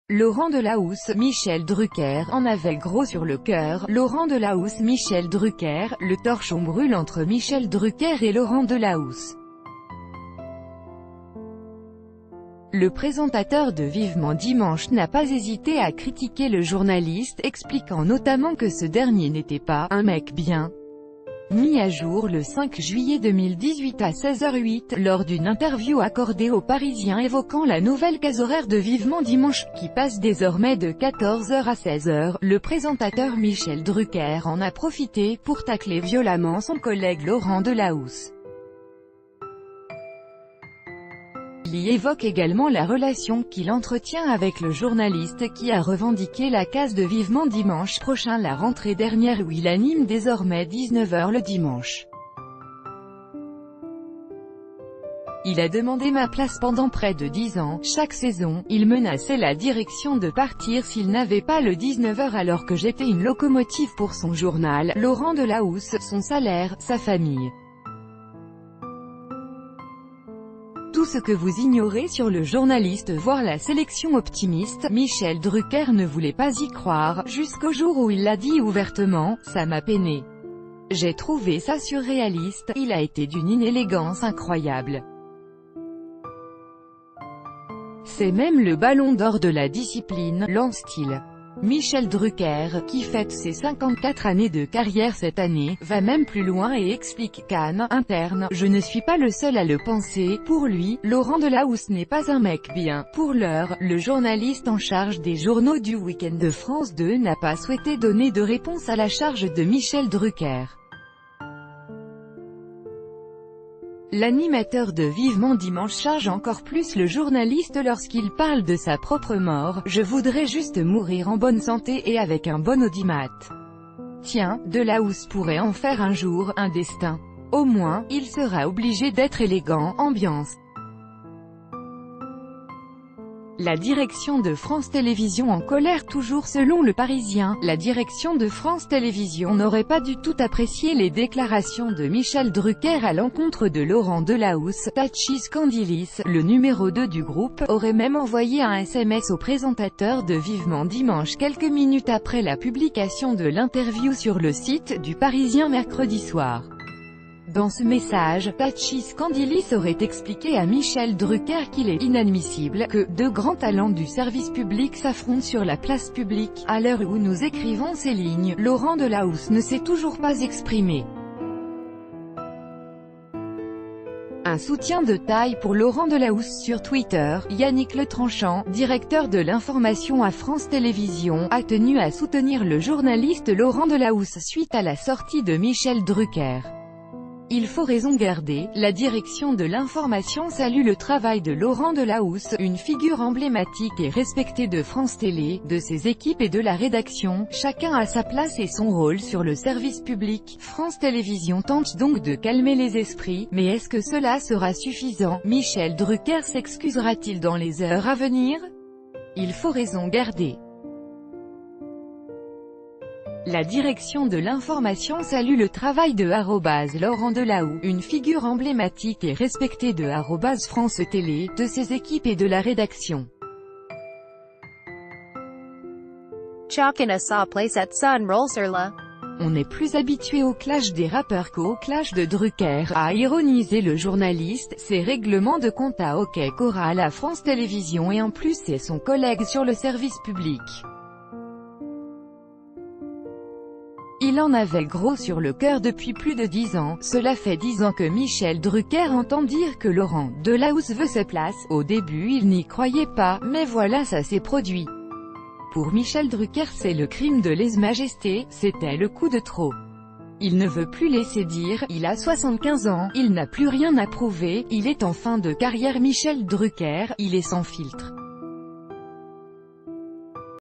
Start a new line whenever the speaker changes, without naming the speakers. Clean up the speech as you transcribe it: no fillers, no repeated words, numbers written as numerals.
Laurent Delahousse, Michel Drucker en avait gros sur le cœur. Laurent Delahousse, Michel Drucker, le torchon brûle entre Michel Drucker et Laurent Delahousse. Le présentateur de Vivement Dimanche n'a pas hésité à critiquer le journaliste, expliquant notamment que ce dernier n'était pas « un mec bien ». Mis à jour le 5 juillet 2018 à 16h08, lors d'une interview accordée aux Parisiens évoquant la nouvelle case horaire de Vivement Dimanche, qui passe désormais de 14h à 16h, le présentateur Michel Drucker en a profité pour tacler violemment son collègue Laurent Delahousse. Il y évoque également la relation qu'il entretient avec le journaliste qui a revendiqué la case de Vivement Dimanche prochain, la rentrée dernière, où il anime désormais 19h le dimanche. Il a demandé ma place pendant près de 10 ans. Chaque saison, il menaçait la direction de partir s'il n'avait pas le 19h alors que j'étais une locomotive pour son journal, Laurent Delahousse, son salaire, sa famille. Tout ce que vous ignorez sur le journaliste, voire la sélection optimiste, Michel Drucker ne voulait pas y croire, jusqu'au jour où il l'a dit ouvertement, ça m'a peiné. J'ai trouvé ça surréaliste, il a été d'une inélégance incroyable. C'est même le ballon d'or de la discipline, lance-t-il. Michel Drucker, qui fête ses 54 années de carrière cette année, va même plus loin et explique qu'Anne, interne, je ne suis pas le seul à le penser. Pour lui, Laurent Delahousse n'est pas un mec bien. Pour l'heure, le journaliste en charge des journaux du week-end de France 2 n'a pas souhaité donner de réponse à la charge de Michel Drucker. L'animateur de Vivement Dimanche charge encore plus le journaliste lorsqu'il parle de sa propre mort. Je voudrais juste mourir en bonne santé et avec un bon audimat. Tiens, Delahousse pourrait en faire un jour un destin. Au moins, il sera obligé d'être élégant, ambiance. La direction de France Télévisions en colère toujours selon Le Parisien. La direction de France Télévisions n'aurait pas du tout apprécié les déclarations de Michel Drucker à l'encontre de Laurent Delahousse. Tachis Candilis, le numéro 2 du groupe, aurait même envoyé un SMS au présentateur de Vivement Dimanche quelques minutes après la publication de l'interview sur le site du Parisien mercredi soir. Dans ce message, Tachis Candilis aurait expliqué à Michel Drucker qu'il est inadmissible que deux grands talents du service public s'affrontent sur la place publique. À l'heure où nous écrivons ces lignes, Laurent Delahousse ne s'est toujours pas exprimé. Un soutien de taille pour Laurent Delahousse sur Twitter. Yannick Letranchant, directeur de l'information à France Télévisions, a tenu à soutenir le journaliste Laurent Delahousse suite à la sortie de Michel Drucker. Il faut raison garder, la direction de l'information salue le travail de Laurent Delahousse, une figure emblématique et respectée de France Télé, de ses équipes et de la rédaction. Chacun a sa place et son rôle sur le service public. France Télévisions tente donc de calmer les esprits, mais est-ce que cela sera suffisant? Michel Drucker s'excusera-t-il dans les heures à venir? Il faut raison garder. La direction de l'information salue le travail de Laurent Delahousse, une figure emblématique et respectée de France Télé, de ses équipes et de la rédaction.
Chalkina saw place at Sun Rolserla.
On est plus habitué au clash des rappeurs qu'au clash de Drucker, a ironisé le journaliste. Ses règlements de compte à hockey choral à France Télévisions et en plus c'est son collègue sur le service public. Il en avait gros sur le cœur depuis plus de 10 ans. Cela fait 10 ans que Michel Drucker entend dire que Laurent Delahousse veut sa place. Au début il n'y croyait pas, mais voilà, ça s'est produit. Pour Michel Drucker c'est le crime de lèse-majesté, c'était le coup de trop. Il ne veut plus laisser dire, il a 75 ans, il n'a plus rien à prouver, il est en fin de carrière. Michel Drucker, il est sans filtre.